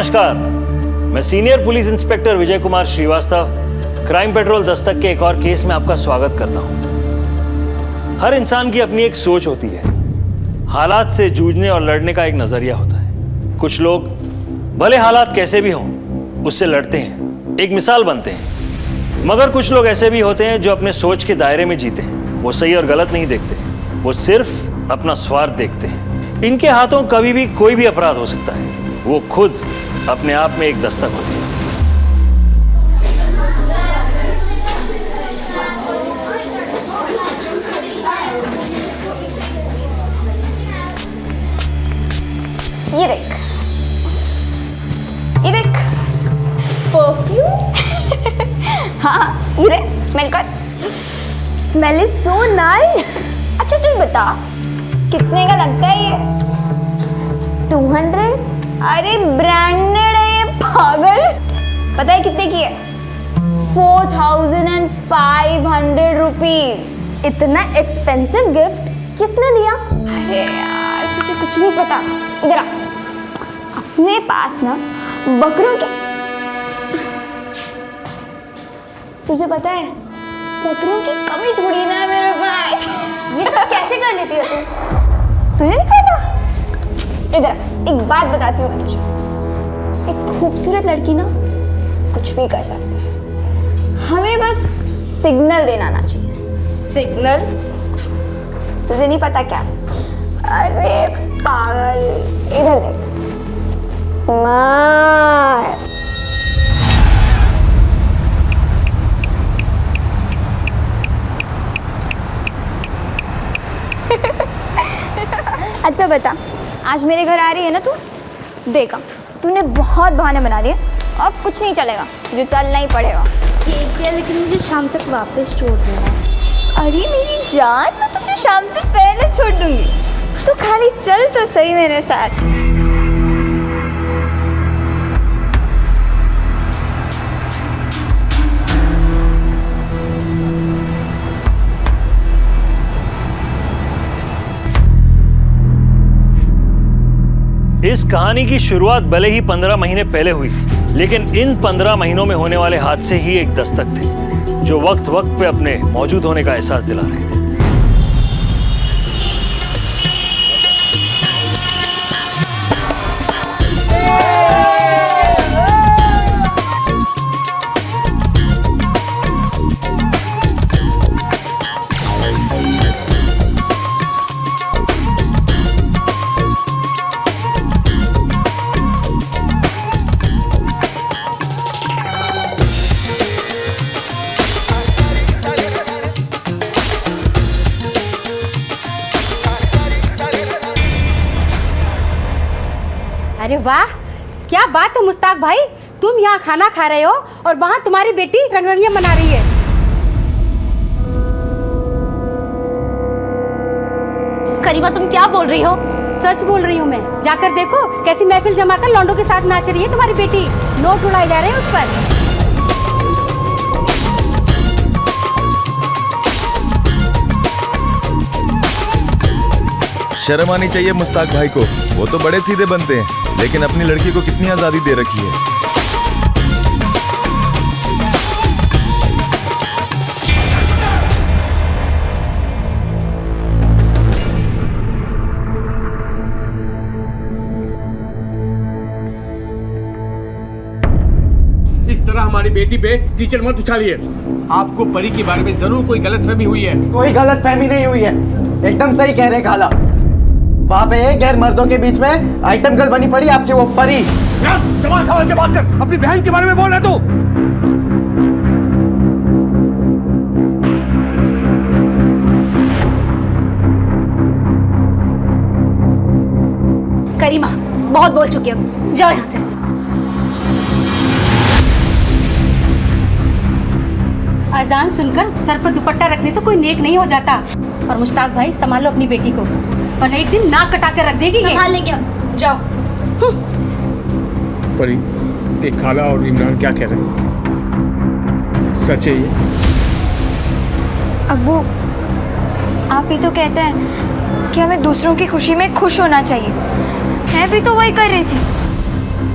नमस्कार, मैं senior police inspector Vijay Kumar Srivastava crime petrol Dastak के एक और केस में आपका स्वागत करता हूं। हर इंसान की अपनी एक सोच होती है, हालात से जूझने और लड़ने का एक नजरिया होता है। कुछ लोग भले हालात कैसे भी हों उससे लड़ते हैं, एक मिसाल बनते हैं, मगर कुछ लोग ऐसे भी होते हैं जो अपने सोच के दायरे में जीते हैं। वो सही और गलत नहीं देखते, वो सिर्फ अपना स्वार्थ देखते हैं। इनके हाथों कभी भी कोई भी अपराध हो सकता है, वो खुद अपने आप में एक दस्तक होती है। ये देख, ये देख परफ्यूम। हाँ ये देख, स्मेल कर। Smell is so nice. अच्छा चल बता कितने का लगता है ये? 200? अरे ब्रांडेड है ये, पागल। पता है कितने की है? 4500 रुपीज। इतना एक्सपेंसिव गिफ्ट किसने लिया? अरे यार तुझे कुछ नहीं पता, इधर आ। अपने पास ना बकरों के, तुझे पता है बकरों की कमी थोड़ी ना है मेरे पास। ये सब कैसे कर लेती है तू? तुझे नहीं पता? इधर एक बात बताती हूँ मैं तुझे। एक खूबसूरत लड़की ना कुछ भी कर सकती है, हमें बस सिग्नल देना आना चाहिए। सिग्नल? तुझे नहीं पता क्या? अरे पागल, इधर देख। स्माइल। अच्छा बता, आज मेरे घर आ रही है ना तू? देखा, तूने बहुत बहाने बना दिए, अब कुछ नहीं चलेगा, तुझे चलना ही पड़ेगा। ठीक है, लेकिन मुझे शाम तक वापस छोड़ देना। अरे मेरी जान, मैं तुझे शाम से पहले छोड़ दूंगी, तू खाली चल तो सही मेरे साथ। इस कहानी की शुरुआत भले ही 15 महीने पहले हुई थी, लेकिन इन 15 महीनों में होने वाले हादसे ही एक दस्तक थे जो वक्त वक्त पे अपने मौजूद होने का एहसास दिला रहे थे। अरे वाह, क्या बात है मुश्ताक भाई, तुम यहाँ खाना खा रहे हो और वहाँ तुम्हारी बेटी रंगरलियां मना रही है। करीमा तुम क्या बोल रही हो? सच बोल रही हूँ मैं, जाकर देखो कैसी महफिल जमाकर लौंडों के साथ नाच रही है तुम्हारी बेटी। नोट उड़ाए जा रहे हैं उस पर। शर्म आनी चाहिए मुश्ताक भाई को, वो तो बड़े सीधे बनते हैं, लेकिन अपनी लड़की को कितनी आजादी दे रखी है। इस तरह हमारी बेटी पे कीचड़ मत उछालिए। आपको परी के बारे में जरूर कोई गलतफहमी हुई है। कोई गलतफहमी नहीं हुई है, एकदम सही कह रहे खाला। वहाँ पे गैर मर्दों के बीच में आइटम गर्ल बनी पड़ी आपकी वो परी। सवाल सवाल के बात कर, अपनी बहन के बारे में बोल रहा तू। करीमा बहुत बोल चुकी हो, जाओ यहाँ से। अजान सुनकर सर पर दुपट्टा रखने से कोई नेक नहीं हो जाता। और मुश्ताक भाई संभालो अपनी बेटी को, और एक दिन नाक कटा कर रख देगी। संभाल लेंगे हम, जाओ। परी, एक खाला और इमरान क्या कह रहे हैं? सच है ये? अब्बू, आप ही तो कहते हैं कि हमें दूसरों की खुशी में खुश होना चाहिए। मैं भी तो वही कर रही थी।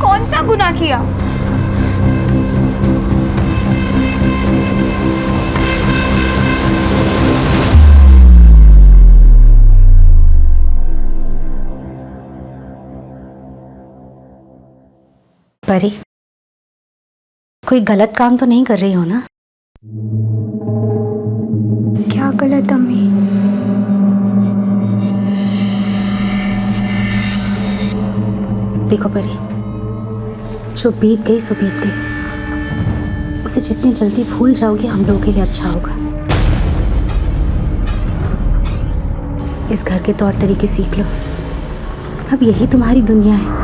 कौन सा गुनाह किया? परी, कोई गलत काम तो नहीं कर रही हो ना? क्या गलत अम्मी? देखो परी, जो बीत गई सो बीत गई। उसे जितनी जल्दी भूल जाओगे हम लोगों के लिए अच्छा होगा। इस घर के तौर तरीके सीख लो। अब यही तुम्हारी दुनिया है।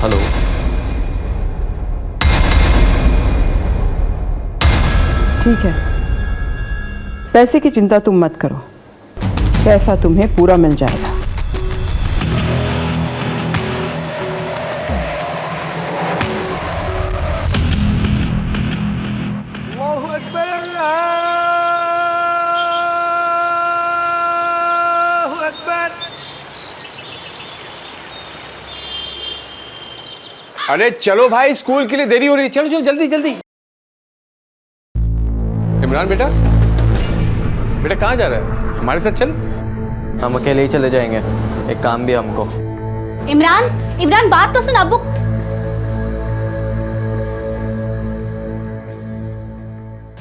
हेलो। ठीक है, पैसे की चिंता तुम मत करो, पैसा तुम्हें पूरा मिल जाएगा। अरे चलो भाई, स्कूल के लिए देरी हो रही है। चलो चलो जल्दी जल्दी। इमरान बेटा, बेटा कहाँ जा रहा है? हमारे साथ चल। हम अकेले ही चले जाएंगे, एक काम भी है हमको। इमरान बात तो सुन। अब्बू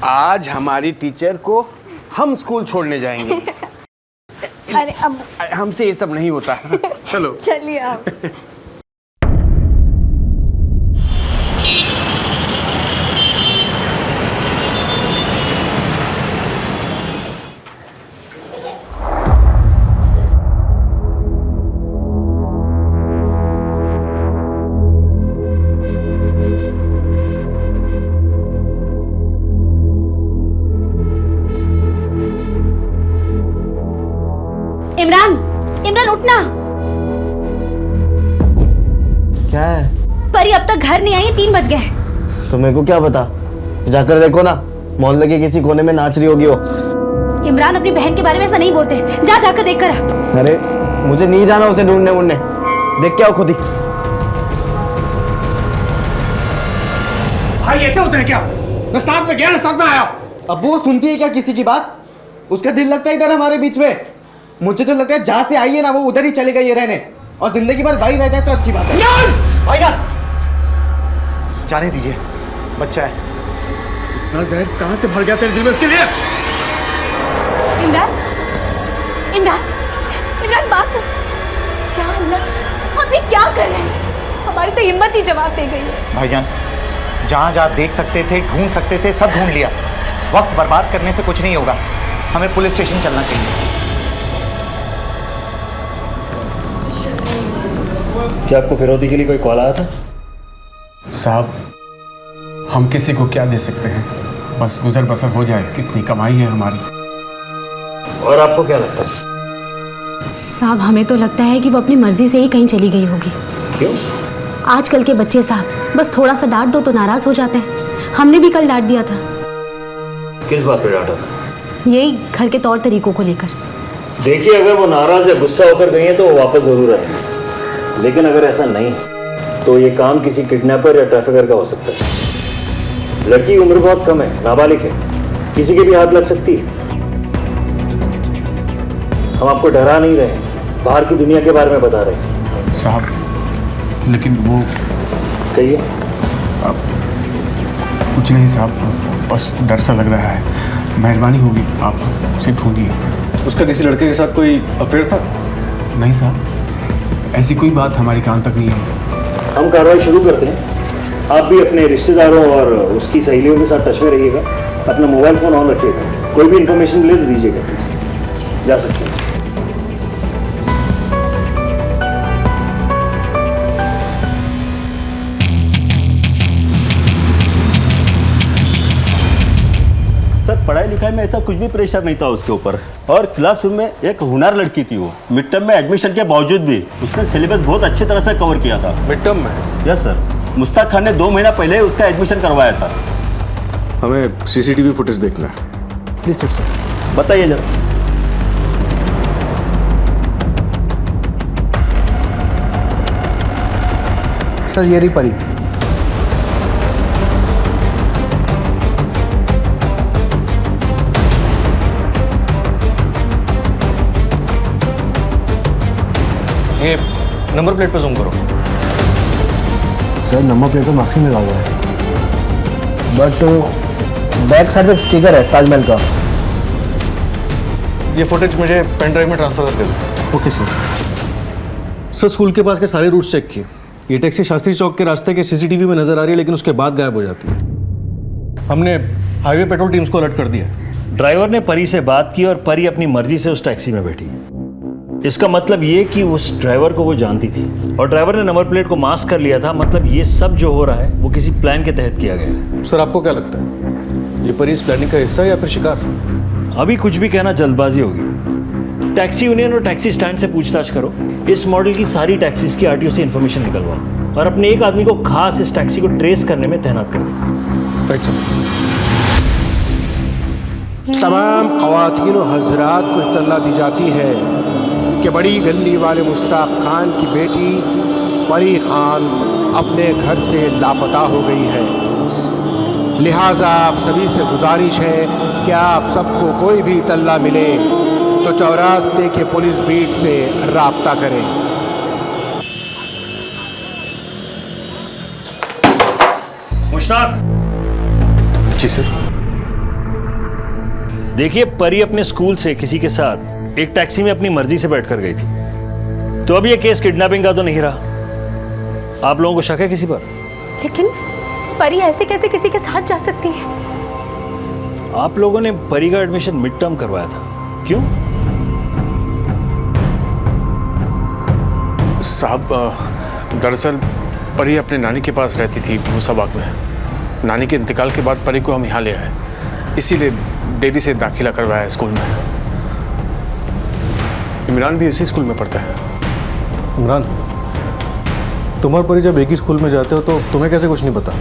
आज हमारी टीचर को हम स्कूल छोड़ने जाएंगे। अरे अब हमसे ये सब नहीं होता। चलो चलिए आप। इमरान उठना। क्या है? परी अब तक घर नहीं आई है, 3 बज गए। तो मेरे को क्या पता, जाकर देखो ना, मोहल्ले के किसी कोने में नाच रही होगी वो। इमरान अपनी बहन के बारे में ऐसा नहीं बोलते, जाकर देख कर। अरे मुझे नहीं जाना उसे ढूंढने वूंढने, देख के आओ खुद ही। भाई ऐसे होता है क्या? मैं साथ में गया ना, साथ में आया। अब वो सुनती है क्या किसी की बात? उसका दिल लगता है इधर हमारे बीच में। मुझे तो लगता है जहां से आई है ना वो उधर ही चले गई है रहने, और जिंदगी भर वही रह जाए तो अच्छी बात है। भाईजान जाने दीजिए, बच्चा है। इतना जहर कहां से भर गया तेरे दिल में उसके लिए? इमरान बात तो सुन। या अल्लाह, हम ये क्या कर रहे हैं? हमारी तो हिम्मत ही जवाब दे गई है। भाईजान जहाँ जहाँ देख सकते थे, ढूंढ सकते थे, सब ढूंढ लिया। वक्त बर्बाद करने से कुछ नहीं होगा, हमें पुलिस स्टेशन चलना चाहिए। क्या आपको फिरौती के लिए कोई कॉल आया था? साहब, हम किसी को क्या दे सकते हैं, बस गुजर बसर हो जाए, कितनी कमाई है हमारी। और आपको क्या लगता है? साहब हमें तो लगता है कि वो अपनी मर्जी से ही कहीं चली गई होगी। क्यों? आजकल के बच्चे साहब बस थोड़ा सा डांट दो तो नाराज हो जाते हैं। हमने भी कल डांट दिया था। किस बात पे डांटा था? यही घर के तौर तरीकों को लेकर। देखिए, अगर वो नाराज या गुस्सा होकर गई हैं तो वो वापस जरूर आएंगे, लेकिन अगर ऐसा नहीं तो ये काम किसी किडनैपर या ट्रैफिकर का हो सकता है। लड़की की उम्र बहुत कम है, नाबालिग है, किसी के भी हाथ लग सकती है। हम आपको डरा नहीं रहे, बाहर की दुनिया के बारे में बता रहे हैं। साहब लेकिन वो कहिए। कुछ नहीं साहब, बस डर सा लग रहा है। मेहरबानी होगी आप उसे ढूंढिए। उसका किसी लड़के के साथ कोई अफेयर था? नहीं साहब, ऐसी कोई बात हमारे कान तक नहीं है। हम कार्रवाई शुरू करते हैं। आप भी अपने रिश्तेदारों और उसकी सहेलियों के साथ टच में रहिएगा। अपना मोबाइल फ़ोन ऑन रखिएगा, कोई भी इन्फॉर्मेशन मिले तो दीजिएगा प्लीज़। जा सकते हैं। सर पढ़ाई लिखाई में ऐसा कुछ भी प्रेशर नहीं था उसके ऊपर, और क्लासरूम में एक हुनर लड़की थी। वो मिड टर्म में एडमिशन के बावजूद भी उसने सिलेबस बहुत अच्छी तरह से कवर किया था। मिड टर्म में? यस सर, मुश्ताक खान ने 2 महीना पहले ही उसका एडमिशन करवाया था। हमें सीसीटीवी फुटेज देखना है। Please sir. बताइए जरा। सर ये रही परी। ये नंबर प्लेट पर जूम करो। सर नंबर प्लेट पर मार्क्सिंग लगा हुआ है, बट बैक साइड पे एक स्टिकर है ताजमहल का। ये फुटेज मुझे पेन ड्राइव में ट्रांसफर कर दो। Okay sir. सर स्कूल के पास के सारे रूट्स चेक किए। ये टैक्सी शास्त्री चौक के रास्ते के सीसीटीवी में नजर आ रही है, लेकिन उसके बाद गायब हो जाती है। हमने हाईवे पेट्रोल टीम्स को अलर्ट कर दिया। ड्राइवर ने परी से बात की और परी अपनी मर्जी से उस टैक्सी में बैठी। इसका मतलब ये कि उस ड्राइवर को वो जानती थी, और ड्राइवर ने नंबर प्लेट को मास्क कर लिया था। मतलब ये सब जो हो रहा है वो किसी प्लान के तहत किया गया है। सर आपको क्या लगता है, ये परी इस प्लानिंग का हिस्सा है या फिर शिकार? अभी कुछ भी कहना जल्दबाजी होगी। टैक्सी यूनियन और टैक्सी स्टैंड से पूछताछ करो। इस मॉडल की सारी टैक्सीज की आरटीओ से इन्फॉर्मेशन निकलवाओ, और अपने एक आदमी को खास इस टैक्सी को ट्रेस करने में तैनात कर दो। Right sir. तमाम ख़वातीन व हज़रात को इत्तला दी जाती है कि बड़ी गली वाले मुश्ताक खान की बेटी परी खान अपने घर से लापता हो गई है। लिहाजा आप सभी से गुजारिश है कि आप सबको कोई भी इत्तला मिले तो चौरास्ते के पुलिस बीट से राब्ता करें। मुश्ताक। जी सर। देखिए, परी अपने स्कूल से किसी के साथ एक टैक्सी में अपनी मर्जी से बैठकर गई थी, तो अब ये केस किडनैपिंग का तो नहीं रहा। आप लोगों को शक है किसी पर? लेकिन परी ऐसे कैसे किसी के साथ जा सकती है? आप लोगों ने परी का एडमिशन मिड टर्म करवाया था, क्यों? साहब दरअसल परी अपने नानी के पास रहती थी मूसाबाग में। नानी के इंतकाल के बाद परी को हम यहाँ ले आए, इसीलिए देरी से दाखिला करवाया स्कूल में। इमरान भी उसी स्कूल में पढ़ता है। इमरान, तुम और परी जब एक ही स्कूल में जाते हो तो तुम्हें कैसे कुछ नहीं पता?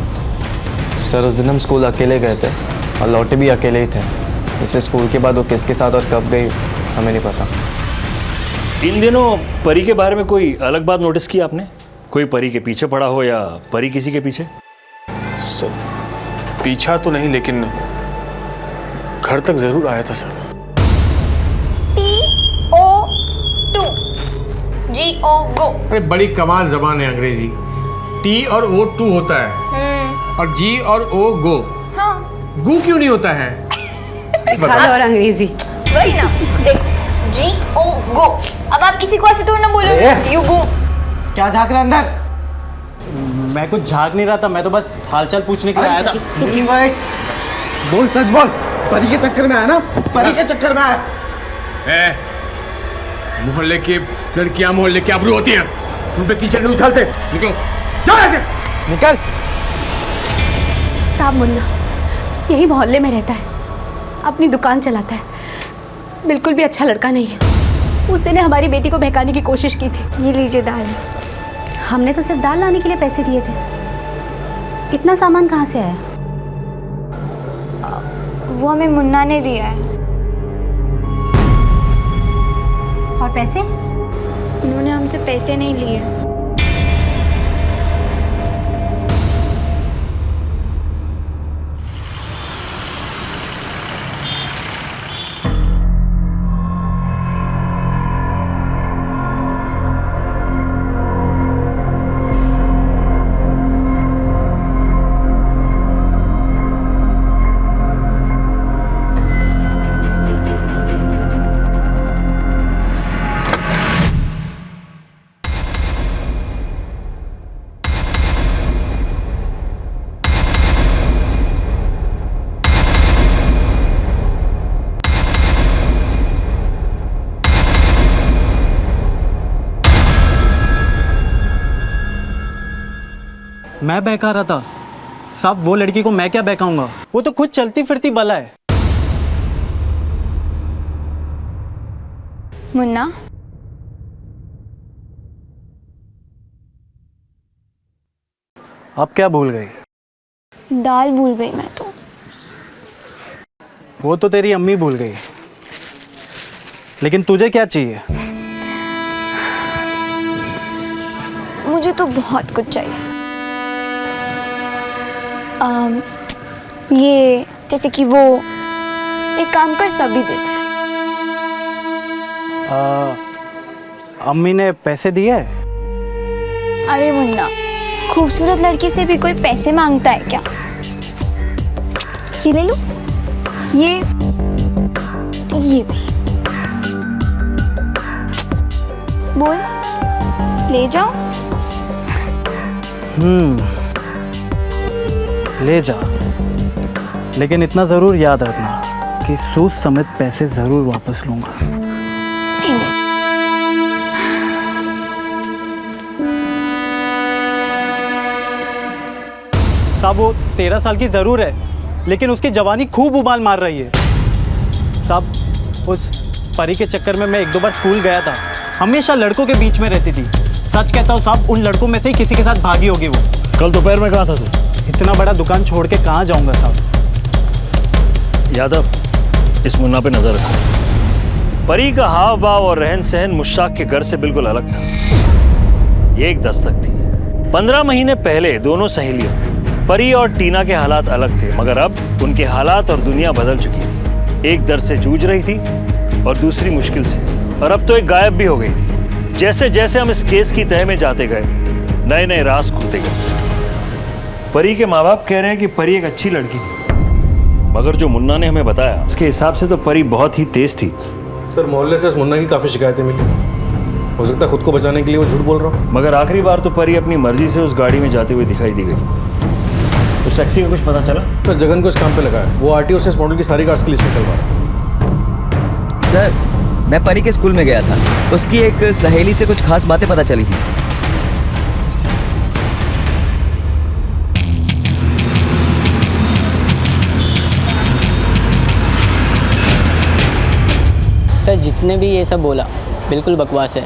सर उस दिन हम स्कूल अकेले गए थे और लौटे भी अकेले ही थे, इसलिए स्कूल के बाद वो किसके साथ और कब गई हमें नहीं पता। इन दिनों परी के बारे में कोई अलग बात नोटिस की आपने? कोई परी के पीछे पड़ा हो या परी किसी के पीछे? सर पीछा तो नहीं, लेकिन घर तक जरूर आया था सर। TO2 GO गो। अरे बड़ी कमाल जबान है अंग्रेजी। टी और ओ 2 होता है और जी और ओ गो। हाँ। गु क्यों नहीं होता है? और अंग्रेजी वही ना, देखो GO गो। अब आप किसी को ऐसे थोड़ी ना बोलोगे यू गो। क्या झांक रहा अंदर? मैं कुछ झाँक नहीं रहा था, मैं तो बस हालचाल पूछने के लिए आया था। भाई बोल, सच बोल। परी के चक्कर में आया ना? परी के चक्कर में आया। मोहल्ले की लड़कियां मोहल्ले की आबरू होती हैं, उन पे कीचड़ नहीं उछालते। निकलो, जाओ ऐसे। निकल। साहब मुन्ना यही मोहल्ले में रहता है, अपनी दुकान चलाता है, बिल्कुल भी अच्छा लड़का नहीं है। उसने हमारी बेटी को बहकाने की कोशिश की थी। ये लीजिए दाल। हमने तो सिर्फ दाल लाने के लिए पैसे दिए थे, इतना सामान कहाँ से आया? वो हमें मुन्ना ने दिया है। और पैसे? उन्होंने हमसे पैसे नहीं लिए। मैं बहका रहा था साहब, वो लड़की को मैं क्या बहकाऊंगा, वो तो खुद चलती फिरती बला है। मुन्ना, अब क्या भूल गई? दाल भूल गई मैं तो। वो तो तेरी अम्मी भूल गई, लेकिन तुझे क्या चाहिए? मुझे तो बहुत कुछ चाहिए। ये जैसे कि वो एक काम कर, सभी देते हैं। अम्मी ने पैसे दिए? अरे मुन्ना, खूबसूरत लड़की से भी कोई पैसे मांगता है क्या? ये ले लो, ये भी। बोल, ले जाओ। ले जा, लेकिन इतना जरूर याद रखना कि सूद समेत पैसे जरूर वापस लूंगा। साहब वो 13 साल की जरूर है, लेकिन उसकी जवानी खूब उबाल मार रही है। साहब उस परी के चक्कर में मैं 1-2 बार स्कूल गया था, हमेशा लड़कों के बीच में रहती थी। सच कहता हूँ साहब, उन लड़कों में से ही किसी के साथ भागी होगी वो। कल दोपहर में कहाँ था तू? इतना बड़ा दुकान छोड़ के कहाँ जाऊंगा साहब? यादव, इस मुन्ना पे नजर रखो। परी का हाव भाव और रहन सहन मुश्ताक के घर से बिल्कुल अलग था। ये एक दस्तक थी। 15 महीने पहले दोनों सहेलियों परी और टीना के हालात अलग थे, मगर अब उनके हालात और दुनिया बदल चुकी थी। एक दर्द से जूझ रही थी और दूसरी मुश्किल से, और अब तो एक गायब भी हो गई थी। जैसे जैसे हम इस केस की तह में जाते गए, नए नए राज खुलते गए। परी के माँ बाप कह रहे हैं कि परी एक अच्छी लड़की थी, मगर जो मुन्ना ने हमें बताया उसके हिसाब से तो परी बहुत ही तेज थी। सर, मोहल्ले से इस मुन्ना की काफ़ी शिकायतें मिली। हो सकता है खुद को बचाने के लिए वो झूठ बोल रहा हूँ। मगर आखिरी बार तो परी अपनी मर्जी से उस गाड़ी में जाते हुए दिखाई दी गई। उस टैक्सी का कुछ पता चला? सर, जगन को इस काम पे लगा है। वो आरटीओ से इस मॉडल की सारी कार्स की लिस्ट निकलवा रहा है। सर, मैं परी के स्कूल में गया था, उसकी एक सहेली से कुछ खास बातें पता चली थी। सर, जितने भी ये सब बोला बिल्कुल बकवास है।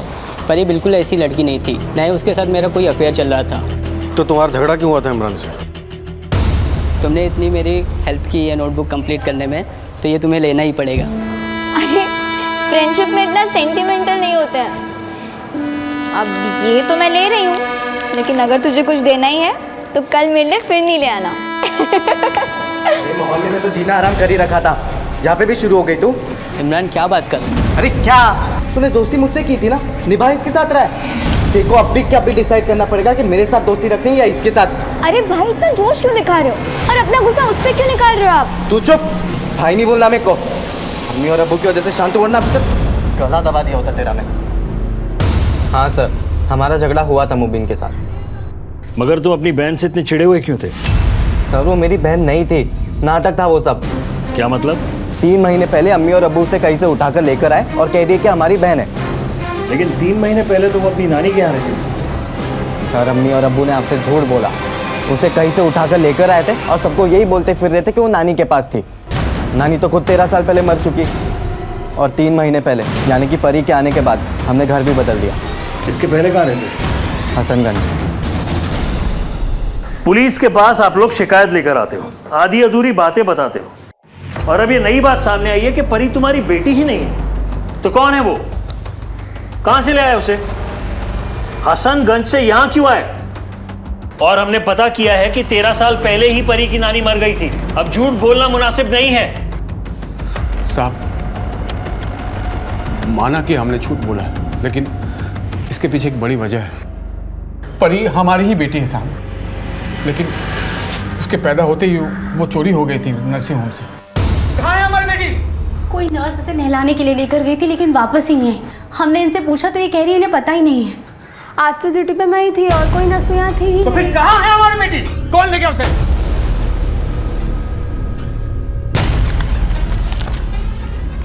परी बिल्कुल ऐसी लड़की नहीं थी, ना ही उसके साथ मेरा कोई अफेयर चल रहा था। तो तुम्हारा झगड़ा क्यों हुआ था इमरान से? तुमने इतनी मेरी हेल्प की है नोटबुक कंप्लीट करने में, तो ये तुम्हें लेना ही पड़ेगा। अरे, फ्रेंडशिप में इतना सेंटिमेंटल नहीं होता है। अब ये तो मैं ले रही हूँ, लेकिन अगर तुझे कुछ देना ही है तो कल मेरे लिए फिर नहीं ले आना। मोहल्ले में तो जीना आराम कर ही रखा था, यहाँ पे भी शुरू हो गई तू। इमरान, क्या बात कर? अरे क्या, तूने दोस्ती मुझसे की थी ना, निभा इसके साथ रहा है। देखो अब भी डिसाइड करना पड़ेगा कि मेरे साथ दोस्ती रखनी है या इसके साथ। अरे भाई, इतना जोश क्यों दिखा रहे हो और अपना गुस्सा उस पर क्यों निकाल रहे हो आप? तू चुप, भाई नहीं बोलना मेरे को। अम्मी और अब्बू की वजह से शांत वरना गला दबा दिया होता तेरा मैं। हाँ सर, हमारा झगड़ा हुआ था मुबीन के साथ। मगर तुम अपनी बहन से इतने चिढ़े हुए क्यों थे? सर, वो मेरी बहन नहीं थी, नाटक था वो सब। क्या मतलब? 3 महीने पहले अम्मी और अब्बू से कहीं से उठाकर लेकर आए और कह दिए कि हमारी बहन है। लेकिन 3 महीने पहले तुम अपनी नानी के यहाँ रहती थी। सर, अम्मी और अब्बू ने आपसे झूठ बोला। उसे कहीं से उठाकर लेकर आए थे और सबको यही बोलते फिर रहे थे कि वो नानी के पास थी। नानी तो खुद 13 साल पहले मर चुकी, और 3 महीने पहले यानी कि परी के आने के बाद हमने घर भी बदल दिया। इसके पहले कहाँ रहते थे? हसनगंज। पुलिस के पास आप लोग शिकायत लेकर आते हो, आधी अधूरी बातें बताते हो, और अब ये नई बात सामने आई है कि परी तुम्हारी बेटी ही नहीं है। तो कौन है वो? कहां से ले आए उसे? हसनगंज से यहां क्यों आए? और हमने पता किया है कि 13 साल पहले ही परी की नानी मर गई थी। अब झूठ बोलना मुनासिब नहीं है। साहब, माना कि हमने झूठ बोला, लेकिन इसके पीछे एक बड़ी वजह है। परी हमारी ही बेटी है साहब, लेकिन उसके पैदा होते ही वो चोरी हो गई थी नर्सिंग होम से। कहाँ है हमारी बेटी? कोई नर्स इसे नहलाने के लिए लेकर गई थी, लेकिन वापस ही नहीं आई। हमने इनसे पूछा तो ये कह रही है इन्हें पता ही नहीं है। आज तो ड्यूटी पे मैं ही थी और कोई नर्स तो यहाँ थी ही। तो फिर कहाँ है हमारी बेटी? कौन ले गया उसे?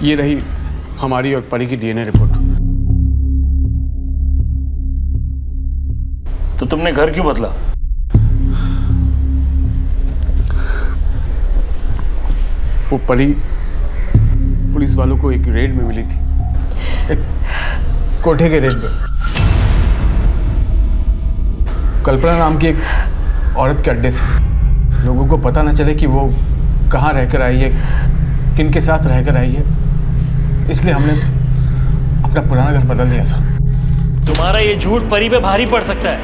ये रही हमारी और परी की डीएनए रिपोर्ट। तो तुमने घर क्यों बदला? वो परी पुलिस वालों को एक रेड में मिली थी, एक कोठे के रेड में। कल्पना नाम की एक औरत के अड्डे से लोगों को पता न चले कि वो कहाँ रहकर आई है, किन के साथ रहकर आई है, इसलिए हमने अपना पुराना घर बदल दिया साहब। तुम्हारा ये झूठ परी पे भारी पड़ सकता है।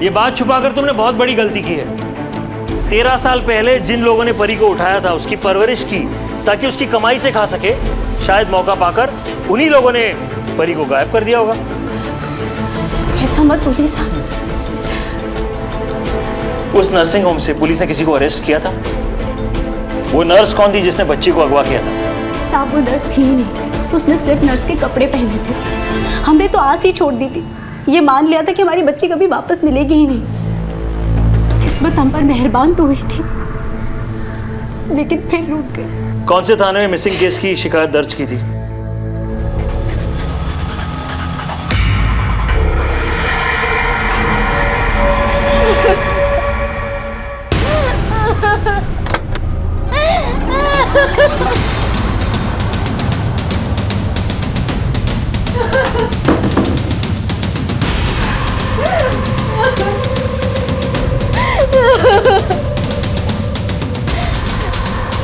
ये बात छुपाकर तुमने बहुत बड़ी गलती की है। 13 साल पहले जिन लोगों ने परी को उठाया था, उसकी परवरिश की ताकि उसकी कमाई से खा सके, शायद मौका पाकर उन्हीं लोगों ने परी को गायब कर दिया होगा। ऐसा मत बोलिए साहब। उस नर्सिंग होम से पुलिस ने किसी को अरेस्ट किया था? वो नर्स कौन थी जिसने बच्ची को अगवा किया था? साहब वो नर्स थी ही नहीं, उसने सिर्फ नर्स के कपड़े पहने थे। हमने तो आस ही छोड़ दी थी, ये मान लिया था कि हमारी बच्ची कभी वापस मिलेगी ही नहीं। किस्मत हम पर मेहरबान तो हुई थी, लेकिन फिर रुक गई। कौन से थाने में मिसिंग केस की शिकायत दर्ज की थी?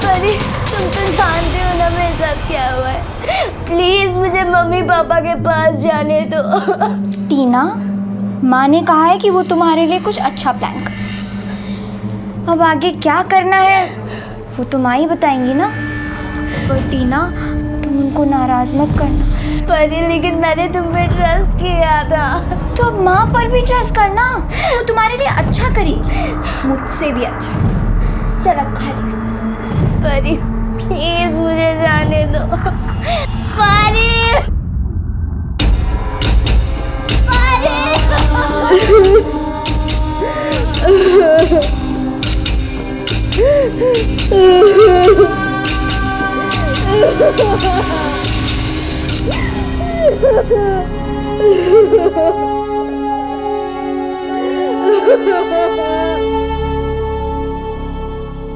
परी, तुम तो जानते हो ना मेरे साथ क्या हुआ है। प्लीज मुझे मम्मी पापा के पास जाने दो। टीना, माँ ने कहा है कि वो तुम्हारे लिए कुछ अच्छा प्लान कर। अब आगे क्या करना है वो तो माँ ही बताएंगी ना। पर टीना, तुम उनको नाराज मत करना। परी, लेकिन मैंने तुम पे ट्रस्ट किया था। तो अब माँ पर भी ट्रस्ट करना, वो तुम्हारे लिए अच्छा करेगी, मुझसे भी अच्छा। चल अब खा ले। परी प्लीज मुझे जाने दो। परी,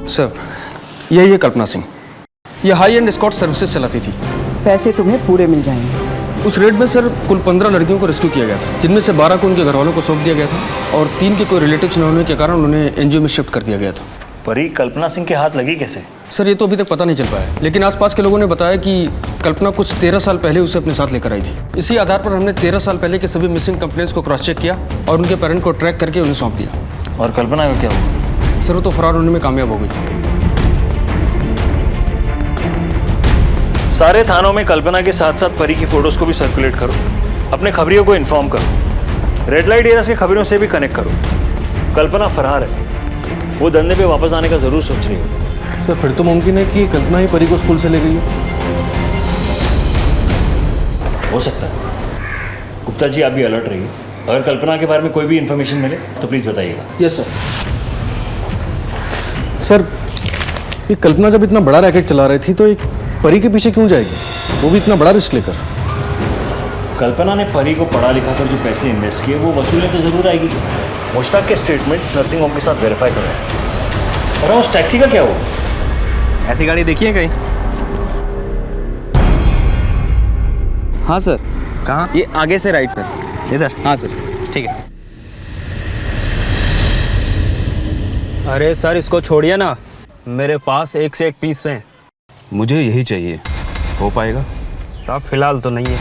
सर, यही है कल्पना सिंह। ये हाई एंड एस्कॉर्ट सर्विसेज चलाती थी। पैसे तुम्हें पूरे मिल जाएंगे। उस रेड में सर कुल 15 लड़कियों को रेस्क्यू किया गया था, जिनमें से 12 को उनके घर वालों को सौंप दिया गया था और 3 के कोई रिलेटिव्स न होने के कारण उन्हें एनजीओ में शिफ्ट कर दिया गया था। परी कल्पना सिंह के हाथ लगी कैसे? सर ये तो अभी तक पता नहीं चल पाया, लेकिन आसपास के लोगों ने बताया कि कल्पना कुछ 13 साल पहले उसे अपने साथ लेकर आई थी। इसी आधार पर हमने 13 साल पहले के सभी मिसिंग कंप्लेंट्स को क्रॉस चेक किया और उनके पेरेंट को ट्रैक करके उन्हें सौंप दिया। और कल्पना का क्या हुआ? सर वो तो फरार होने में कामयाब हो गई। सारे थानों में कल्पना के साथ साथ परी की फोटोज को भी सर्कुलेट करो, अपने खबरियों को इन्फॉर्म करो, रेड लाइट एरियाज के खबरों से भी कनेक्ट करो। कल्पना फरार है, वो धंधे पे वापस आने का जरूर सोच रही है। सर फिर तो मुमकिन है कि कल्पना ही परी को स्कूल से ले गई है। हो सकता है। गुप्ता जी आप भी अलर्ट रहिए, अगर कल्पना के बारे में कोई भी इन्फॉर्मेशन मिले तो प्लीज़ बताइएगा। Yes sir. सर ये कल्पना जब इतना बड़ा रैकेट चला रही थी तो एक परी के पीछे क्यों जाएगी, वो भी इतना बड़ा रिस्क लेकर? कल्पना ने परी को पढ़ा लिखा कर जो पैसे इन्वेस्ट किए वो वसूलने तो जरूर आएगी। मुश्ताक के स्टेटमेंट्स नर्सिंग होम के साथ वेरीफाई करो। और उस टैक्सी का क्या हुआ? ऐसी गाड़ी देखी है कहीं? हाँ सर। कहाँ? ये आगे से राइट सर। इधर? हाँ सर। ठीक है। अरे सर इसको छोड़िए ना, मेरे पास एक से एक पीस हैं। मुझे यही चाहिए, हो पाएगा? साहब फिलहाल तो नहीं है।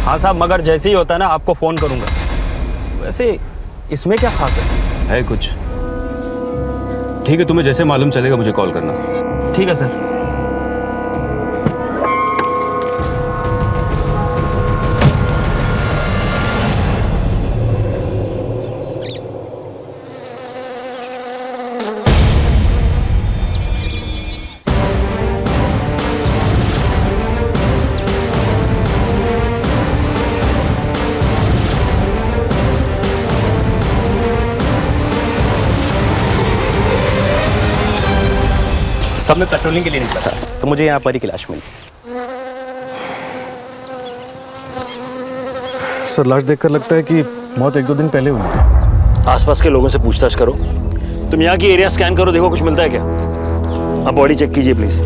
हाँ साहब, मगर जैसे ही होता है ना आपको फ़ोन करूँगा। वैसे इसमें क्या खास है कुछ? ठीक है, तुम्हें जैसे मालूम चलेगा मुझे कॉल करना। ठीक है सर। सब मैं पेट्रोलिंग के लिए निकला था तो मुझे यहाँ परी की लाश मिली। सर लाश देखकर लगता है कि मौत 1-2 दिन पहले हुई है। आसपास के लोगों से पूछताछ करो। तुम यहाँ की एरिया स्कैन करो, देखो कुछ मिलता है क्या। आप बॉडी चेक कीजिए प्लीज।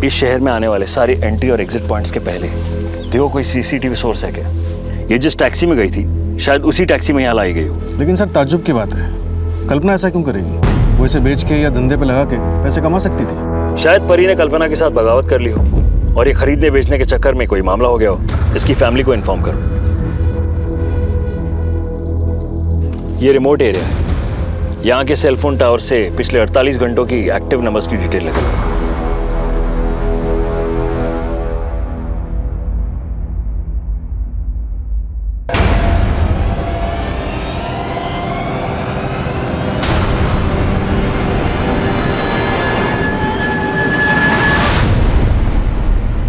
इस शहर में आने वाले सारे एंट्री और एग्जिट पॉइंट्स के पहले देखो कोई सीसीटीवी सोर्स है क्या? ये जिस टैक्सी में गई थी शायद उसी टैक्सी में यहाँ लाई गई हो। लेकिन सर ताज्जुब की बात है, कल्पना ऐसा क्यों करेगी? वो इसे बेच के या धंधे पे लगा के पैसे कमा सकती थी। शायद परी ने कल्पना के साथ बगावत कर ली हो और ये खरीदने बेचने के चक्कर में कोई मामला हो गया हो। इसकी फैमिली को इन्फॉर्म करो। ये रिमोट एरिया है, यहाँ के सेलफोन टावर से पिछले 48 घंटों की एक्टिव नंबर्स की डिटेल लगी।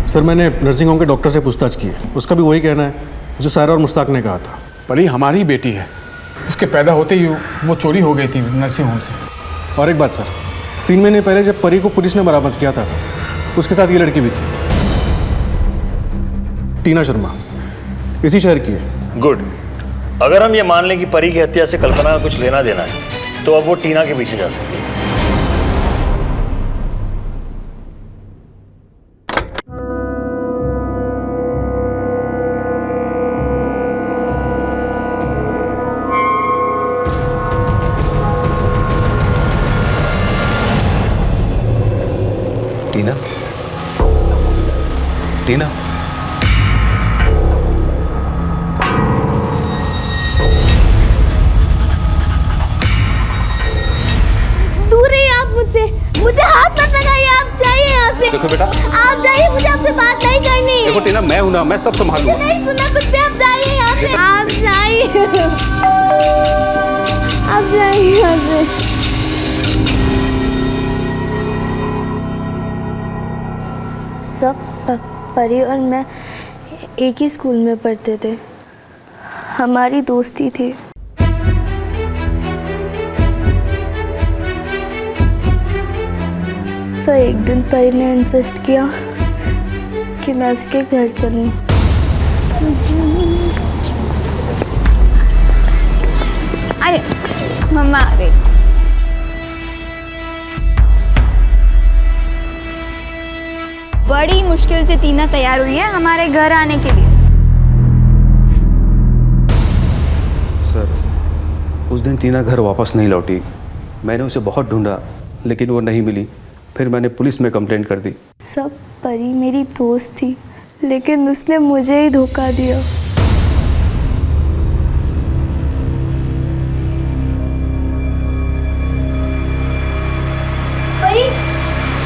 सर मैंने नर्सिंग होम के डॉक्टर से पूछताछ की है, उसका भी वही कहना है जो सायरा और मुश्ताक ने कहा था। परी हमारी ही बेटी है, उसके पैदा होते ही वो चोरी हो गई थी नर्सिंग होम से। और एक बात सर, 3 महीने पहले जब परी को पुलिस ने बरामद किया था उसके साथ ये लड़की भी थी, टीना शर्मा, इसी शहर की है। गुड। अगर हम ये मान लें कि परी की हत्या से कल्पना का कुछ लेना देना है तो अब वो टीना के पीछे जा सकती है। टीना, टीना, दूर रहिए आप मुझसे, मुझे हाथ मत लगाइए, आप जाइए यहाँ से। देखो बेटा, आप जाइए, मुझे आपसे बात नहीं करनी। देखो टीना, मैं हूं ना, मैं सब संभालूंगा। मुझे नहीं सुनना कुछ भी, आप जाइए यहाँ से। आप जाइए, आप जाइए यहाँ से। सब परी और मैं एक ही स्कूल में पढ़ते थे, हमारी दोस्ती थी। सर एक दिन परी ने इंसिस्ट किया कि मैं उसके घर चलूं। अरे मम्मा आ गई। बड़ी मुश्किल से टीना तैयार हुई है हमारे घर आने के लिए। सर, उस दिन टीना घर वापस नहीं लौटी। मैंने उसे बहुत ढूंढा लेकिन वो नहीं मिली। फिर मैंने पुलिस में कंप्लेंट कर दी। सब परी मेरी दोस्त थी लेकिन उसने मुझे ही धोखा दिया। परी,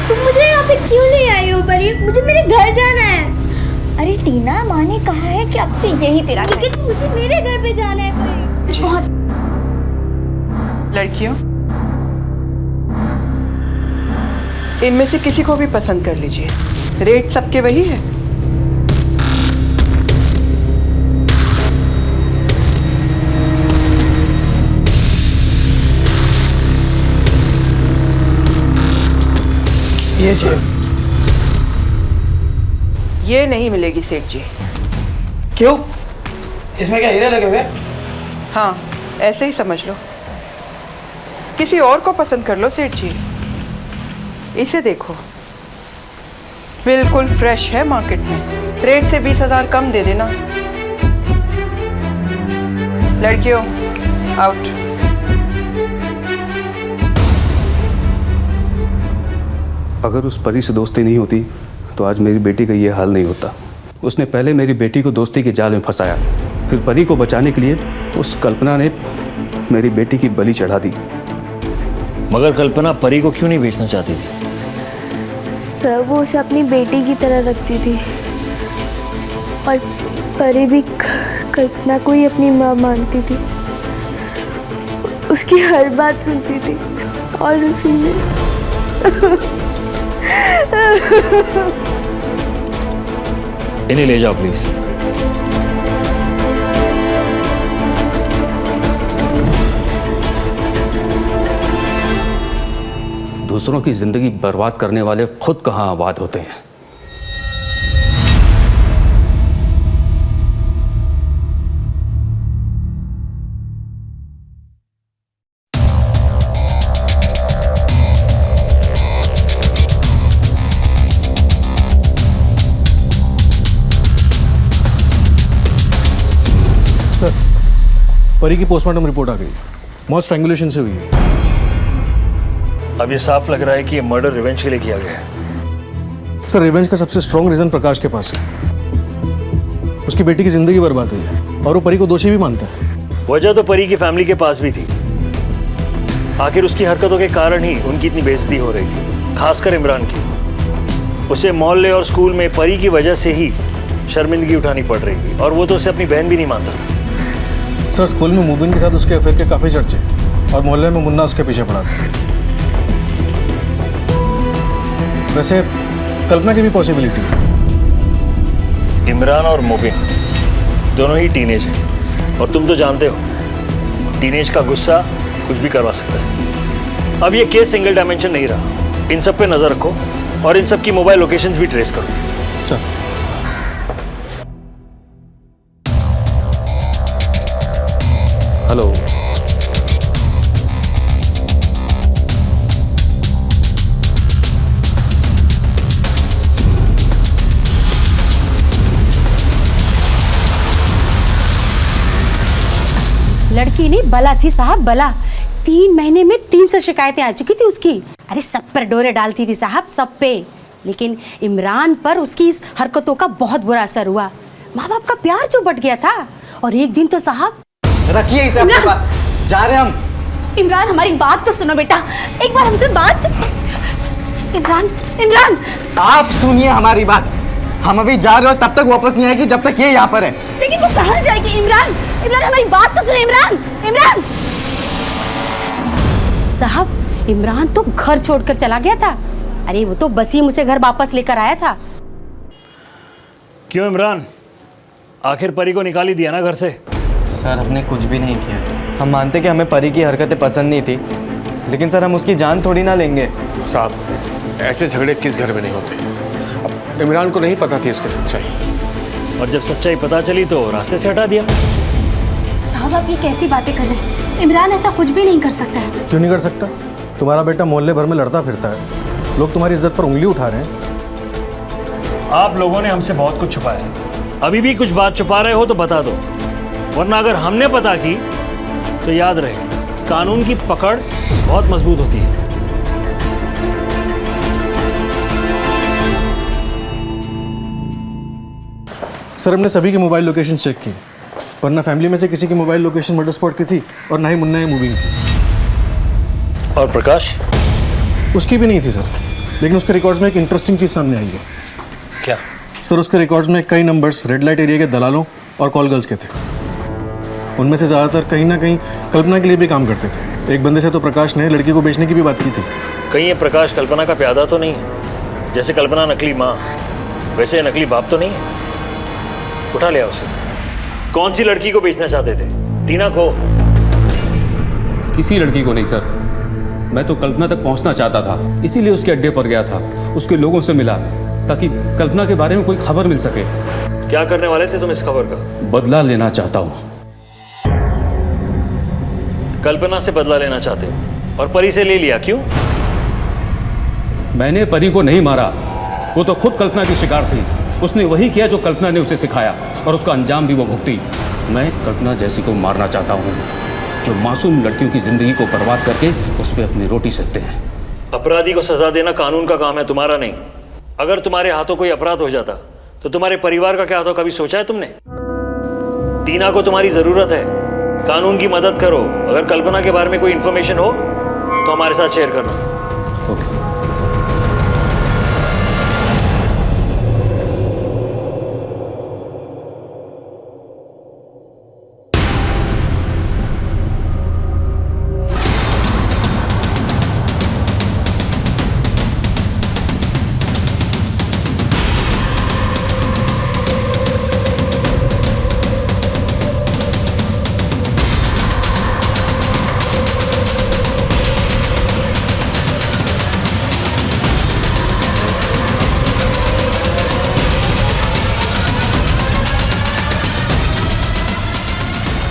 तुम मुझे यहाँ पे क्यों ले आई हो? परी, मुझे मेरे घर जाना है। अरे टीना, माँ ने कहा है कि अब से यही तेरा, लेकिन मुझे मेरे घर पे जाना है। परी, बहुत लड़कियों, इनमें से किसी को भी पसंद कर लीजिए, रेट सबके वही है। ये चाहिए। ये नहीं मिलेगी सेठ जी। क्यों? इसमें क्या हीरे लगे हुए? हाँ, ऐसे ही समझ लो। किसी और को पसंद कर लो सेठ जी। इसे देखो, बिल्कुल फ्रेश है मार्केट में, रेट से 20,000 कम दे देना। लड़कियों, आउट। अगर उस परी से दोस्ती नहीं होती तो आज मेरी बेटी का ये हाल नहीं होता। उसने पहले मेरी बेटी को दोस्ती के जाल में फंसाया, फिर परी को बचाने के लिए उस कल्पना ने मेरी बेटी की बलि चढ़ा दी। मगर कल्पना परी को क्यों नहीं बेचना चाहती थी? सर वो उसे अपनी बेटी की तरह रखती थी और परी भी कल्पना को ही अपनी माँ मानती थी, उसकी हर बात सुनती थी और उसी ने इन्हें ले जाओ प्लीज। दूसरों की जिंदगी बर्बाद करने वाले खुद कहाँ आबाद होते हैं। सर, परी की पोस्टमार्टम रिपोर्ट आ गई। मौत स्ट्रैंगुलेशन से हुई है। अब ये साफ लग रहा है कि ये मर्डर रिवेंज के लिए किया गया है। सर, रिवेंज का सबसे स्ट्रॉन्ग रीजन प्रकाश के पास है। उसकी बेटी की जिंदगी बर्बाद हुई है और वो परी को दोषी भी मानता है। वजह तो परी की फैमिली के पास भी थी। आखिर उसकी हरकतों के कारण ही उनकी इतनी बेइज्जती हो रही थी, खासकर इमरान की। उसे मोहल्ले और स्कूल में परी की वजह से ही शर्मिंदगी उठानी पड़ रही थी, और वो तो उसे अपनी बहन भी नहीं मानता था। सर, स्कूल में मुबिन के साथ उसके अफेयर के काफ़ी चर्चे, और मोहल्ले में मुन्ना उसके पीछे पड़ा था। वैसे कल्पना की भी पॉसिबिलिटी है। इमरान और मुबिन दोनों ही टीनेज हैं, और तुम तो जानते हो टीनेज का गुस्सा कुछ भी करवा सकता है। अब ये केस सिंगल डायमेंशन नहीं रहा। इन सब पे नजर रखो और इन सब की मोबाइल लोकेशंस भी ट्रेस करो। Sir, hello. लड़की नहीं बला थी साहब, बला। 3 महीने में 300 शिकायतें आ चुकी थी उसकी। अरे सब पर डोरे डालती थी साहब, सब पे। लेकिन इमरान पर उसकी इस हरकतों का बहुत बुरा असर हुआ। माँ बाप का प्यार जो बट गया था। और एक दिन तो साहब, रखिए इसे अपने पास, जा रहे हम। इमरान, हमारी बात तो सुनो बेटा, एक बार हमसे बात। इमरान, इमरान, आप सुनिए हमारी बात। हम अभी जा रहे हो, तब तक वापस नहीं आएगी जब तक ये यहाँ पर है। लेकिन वो कहाँ जाएगी? इमरान, इमरान, हमारी बात तो सुनो। इमरान, इमरान साहब, इमरान तो घर छोड़कर चला गया था। अरे वो तो वसीम उसे घर वापस लेकर आया था। क्यों इमरान, आखिर परी को निकाल ही दिया ना घर से? सर, हमने कुछ भी नहीं किया। हम मानते कि हमें परी की हरकतें पसंद नहीं थी, लेकिन सर हम उसकी जान थोड़ी ना लेंगे। साहब, ऐसे झगड़े किस घर में नहीं होते। अब इमरान को नहीं पता थी उसकी सच्चाई, और जब सच्चाई पता चली तो रास्ते से हटा दिया। साहब, आप ये कैसी बातें कर रहे हैं? इमरान ऐसा कुछ भी नहीं कर सकता है। क्यों नहीं कर सकता? तुम्हारा बेटा मोहल्ले भर में लड़ता फिरता है, लोग तुम्हारी इज्जत पर उंगली उठा रहे हैं। आप लोगों ने हमसे बहुत कुछ छुपाया है। अभी भी कुछ बात छुपा रहे हो तो बता दो, वरना अगर हमने पता की तो याद रहे, कानून की पकड़ बहुत मजबूत होती है। सर, हमने सभी की मोबाइल लोकेशन चेक की, पर ना फैमिली में से किसी की मोबाइल लोकेशन मर्डर स्पॉट की थी, और ना ही मुन्ना या मुबीन की। और प्रकाश? उसकी भी नहीं थी सर, लेकिन उसके रिकॉर्ड्स में एक इंटरेस्टिंग चीज़ सामने आई है। क्या? सर, उसके रिकॉर्ड्स में कई नंबर्स रेड लाइट एरिया के दलालों और कॉल गर्ल्स के थे। उनमें से ज़्यादातर कहीं ना कहीं कल्पना के लिए भी काम करते थे। एक बंदे से तो प्रकाश ने लड़की को बेचने की भी बात की थी। कहीं ये प्रकाश कल्पना का प्यादा तो नहीं है? जैसे कल्पना नकली माँ, वैसे नकली बाप तो नहीं है? उठा लिया उसे। कौन सी लड़की को बेचना चाहते थे? टीना को? किसी लड़की को नहीं सर, मैं तो कल्पना तक पहुंचना चाहता था, इसीलिए उसके अड्डे पर गया था, उसके लोगों से मिला, ताकि कल्पना के बारे में कोई खबर मिल सके। क्या करने वाले थे तुम इस खबर का? बदला लेना चाहता हूँ। कल्पना से बदला लेना चाहते हो, और परी से ले लिया, क्यों? मैंने परी को नहीं मारा, वो तो खुद कल्पना की शिकार थी। उसने वही किया जो कल्पना ने उसे सिखाया, और उसका अंजाम भी वो भुगती। मैं कल्पना जैसी को मारना चाहता हूँ, जो मासूम लड़कियों की जिंदगी को बर्बाद करके उस पर अपनी रोटी सेकते हैं। अपराधी को सजा देना कानून का काम है, तुम्हारा नहीं। अगर तुम्हारे हाथों कोई अपराध हो जाता तो तुम्हारे परिवार का क्या होता, कभी सोचा है तुमने? टीना को तुम्हारी जरूरत है, कानून की मदद करो। अगर कल्पना के बारे में कोई इंफॉर्मेशन हो तो हमारे साथ शेयर करना।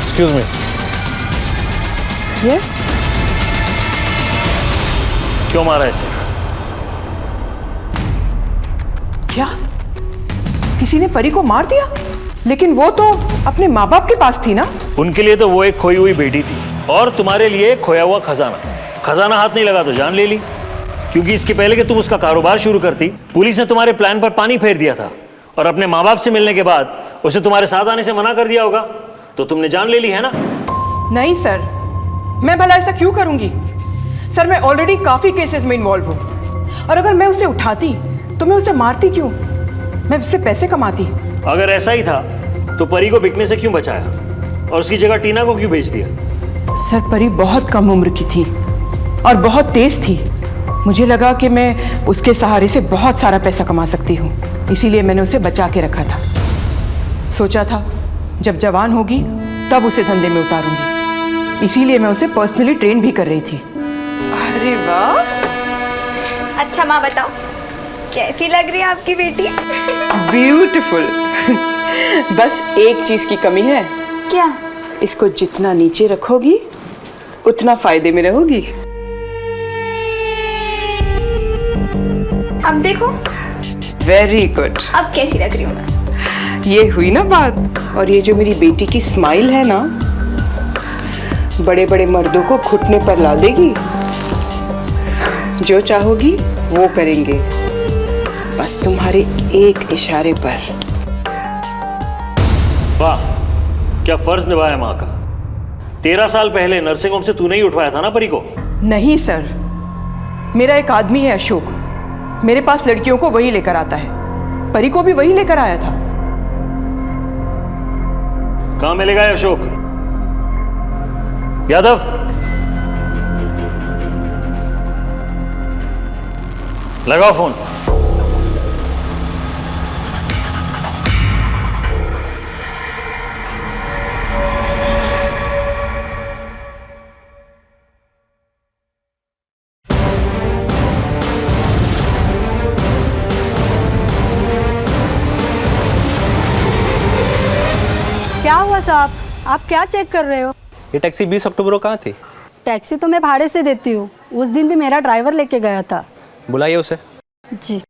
Excuse me. यस, क्यों मारा इसे? क्या किसी ने परी को मार दिया? लेकिन वो तो अपने माँ बाप के पास थी ना। उनके लिए तो वो एक खोई हुई बेटी थी, और तुम्हारे लिए एक खोया हुआ खजाना। खजाना हाथ नहीं लगा तो जान ले ली, क्योंकि इसके पहले कि तुम उसका कारोबार शुरू करती, पुलिस ने तुम्हारे प्लान पर पानी फेर दिया था, और अपने माँ बाप से मिलने के बाद उसे तुम्हारे साथ आने से मना कर दिया होगा, तो तुमने जान ले ली है ना। नहीं सर, मैं भला ऐसा क्यों करूंगी? सर मैं ऑलरेडी काफी केसेस में इन्वॉल्व हूँ, और अगर मैं उसे उठाती तो मैं उसे मारती क्यों? मैं उससे पैसे कमाती। अगर ऐसा ही था तो परी को बिकने से क्यों बचाया, और उसकी जगह टीना को क्यों बेच दिया? सर परी बहुत कम उम्र की थी और बहुत तेज थी। मुझे लगा कि मैं उसके सहारे से बहुत सारा पैसा कमा सकती हूँ, इसीलिए मैंने उसे बचा के रखा था। सोचा था जब जवान होगी तब उसे धंधे में उतारूंगी, इसीलिए मैं उसे पर्सनली ट्रेन भी कर रही थी। अरे वाह। अच्छा माँ बताओ, कैसी लग रही है आपकी बेटी? ब्यूटीफुल। बस एक चीज की कमी है। क्या? इसको जितना नीचे रखोगी उतना फायदे में रहोगी। अब देखो। Very good. अब कैसी लग रही हूँ मैं? ये हुई ना बात। और ये जो मेरी बेटी की स्माइल है ना, बड़े बड़े मर्दों को घुटने पर ला देगी। जो चाहोगी वो करेंगे, बस तुम्हारे एक इशारे पर। वाह, क्या फर्ज निभाया माँ का। 13 साल पहले नर्सिंग होम से तूने ही उठवाया था ना परी को? नहीं सर, मेरा एक आदमी है अशोक, मेरे पास लड़कियों को वही लेकर आता है। परी को भी वही लेकर आया था। कहाँ मिलेगा ये अशोक? यादव, लगाओ फोन। क्या हुआ साहब, आप क्या चेक कर रहे हो? ये टैक्सी 20 अक्टूबर को कहाँ थी? टैक्सी तो मैं भाड़े से देती हूँ, उस दिन भी मेरा ड्राइवर लेके गया था। बुलाइए उसे। जी।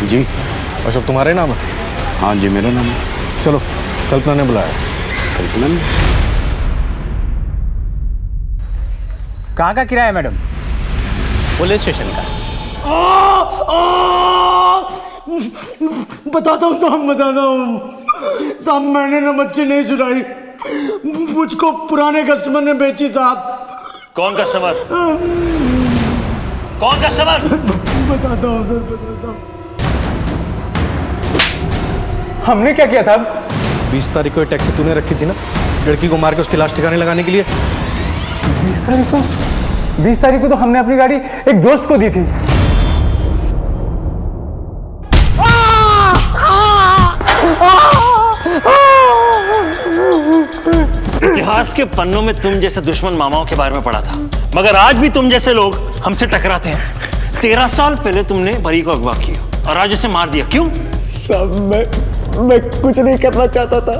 जी, अशोक तुम्हारे नाम है? हाँ जी, मेरा नाम है। चलो, कल्पना ने बुलाया। कल्पना ने? कहाँ का किराया मैडम? पुलिस स्टेशन का। बताता हूँ साहब, बताता हूँ साहब, मैंने ना मच्छी नहीं चुराई, मुझको पुराने कस्टमर ने बेची साहब। कौन कस्टमर? कौन कस्टमर? बताता हूँ सर, बताता हूँ। हमने क्या किया साहब? 20 तारीख को ये टैक्सी तूने रखी थी ना, लड़की को मार के उसकी लाश ठिकाने लगाने के लिए। 20 तारीख को? 20 तारीख को तो हमने अपनी गाड़ी एक दोस्त को दी थी। इतिहास के पन्नों में तुम जैसे दुश्मन मामाओं के बारे में पढ़ा था, मगर आज भी तुम जैसे लोग हमसे टकराते हैं। 13 साल पहले तुमने परी को अगवा किया और आज इसे मार दिया, क्यों? साहब मैं कुछ नहीं करना चाहता था,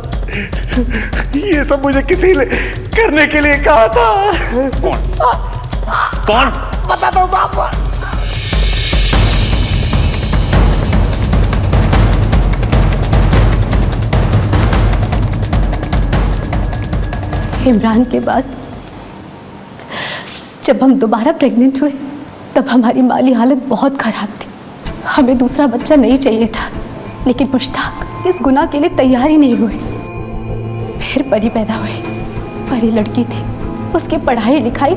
ये सब मुझे किसी ने करने के लिए कहा था। कौन? कौन? बताता हूँ साहब। इमरान के बाद जब हम दोबारा प्रेग्नेंट हुए तब हमारी माली हालत बहुत खराब थी। हमें दूसरा बच्चा नहीं चाहिए था, लेकिन मुश्ताक इस गुनाह के लिए तैयार ही नहीं हुए। फिर परी पैदा हुई। परी लड़की थी, उसकी पढ़ाई लिखाई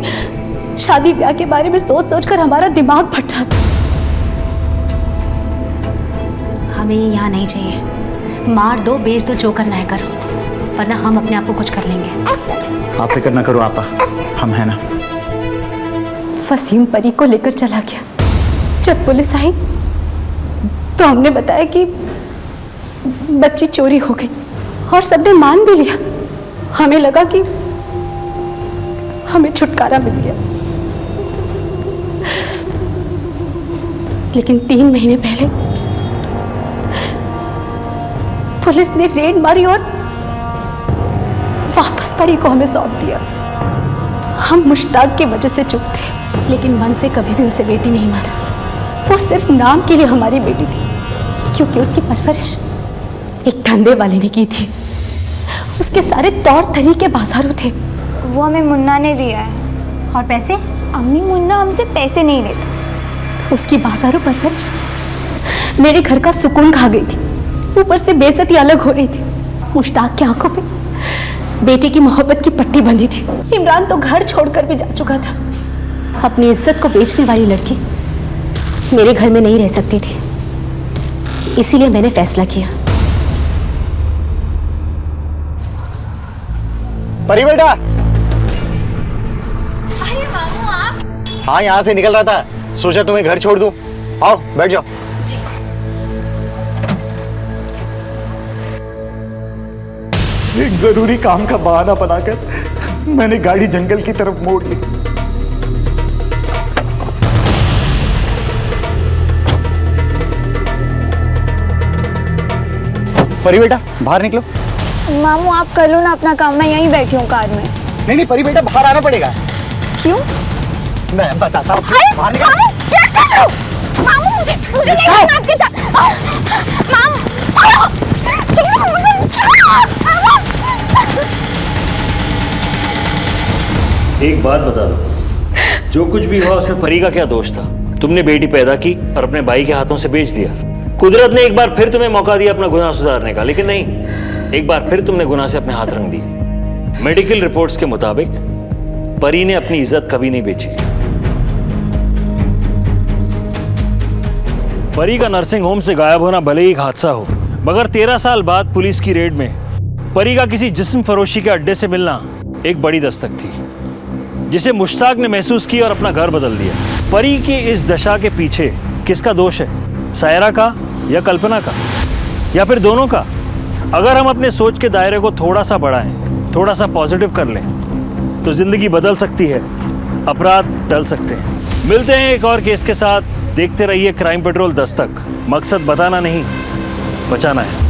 शादी ब्याह के बारे में सोच सोच कर हमारा दिमाग फट रहा था। हमें ये यहाँ नहीं चाहिए। मार दो, बेच दो, जो करना है करो, वरना हम अपने आप को कुछ कर लेंगे। आप फिक्र ना करो आपा, हम हैं ना। वसीम परी को लेकर चला गया। जब पुलिस आई तो हमने बताया कि बच्ची चोरी हो गई और सबने मान भी लिया। हमें लगा कि हमें छुटकारा मिल गया, लेकिन 3 महीने पहले पुलिस ने रेड मारी और वापस परी को हमें सौंप दिया। हम मुश्ताक की वजह से चुप थे, लेकिन मन से कभी भी उसे बेटी नहीं माना। वो सिर्फ नाम के लिए हमारी बेटी थी, क्योंकि उसकी परवरिश एक धंधे वाले ने की थी। उसके सारे तौर तरीके बाजारू थे। वो हमें मुन्ना ने दिया है। और पैसे? अम्मी, मुन्ना हमसे पैसे नहीं लेता। उसकी बाजारू परवरिश मेरे घर का सुकून खा गई थी, ऊपर से बेइज्जती अलग हो रही थी। मुश्ताक की आंखों पे बेटी की मोहब्बत की पट्टी बंधी थी। इमरान तो घर छोड़कर भी जा चुका था। अपनी इज्जत को बेचने वाली लड़की मेरे घर में नहीं रह सकती थी, इसीलिए मैंने फैसला किया। परी बेटा। अरे मामू आप? हाँ, यहाँ से निकल रहा था, सोचा तुम्हें घर छोड़ दूं। आओ बैठ जाओ। एक जरूरी काम का बहाना बनाकर मैंने गाड़ी जंगल की तरफ मोड़ ली। परी बेटा बाहर निकलो। मामू आप कर लो ना अपना काम, मैं यहीं बैठी हूँ कार में। नहीं परी बेटा बाहर आना पड़ेगा। क्यों? मैं बताता हूँ। बाहर निकल। क्या कर रहे हो? मामू मुझे नहीं जाना आपके साथ। मामू छोड़ो मुझे, छोड़ो। एक बात बता दो, जो कुछ भी हुआ उसमें परी का क्या दोष था? तुमने बेटी पैदा की और अपने भाई के हाथों से बेच दिया। कुदरत ने एक बार फिर तुम्हें मौका दिया अपना गुनाह सुधारने का, लेकिन नहीं, एक बार फिर तुमने गुनाह से अपने हाथ रंग दिए। मेडिकल रिपोर्ट्स के मुताबिक परी ने अपनी इज्जत कभी नहीं बेची। परी का नर्सिंग होम से गायब होना भले ही एक हादसा हो, मगर 13 साल बाद पुलिस की रेड में परी का किसी जिस्म फरोशी के अड्डे से मिलना एक बड़ी दस्तक थी, जिसे मुश्ताक ने महसूस की और अपना घर बदल दिया। परी की इस दशा के पीछे किसका दोष है? सायरा का या कल्पना का, या फिर दोनों का? अगर हम अपने सोच के दायरे को थोड़ा सा बढ़ाएं, थोड़ा सा पॉजिटिव कर लें, तो जिंदगी बदल सकती है, अपराध टल सकते हैं। मिलते हैं एक और केस के साथ। देखते रहिए क्राइम पेट्रोल दस्तक। मकसद बताना नहीं, बचाना है।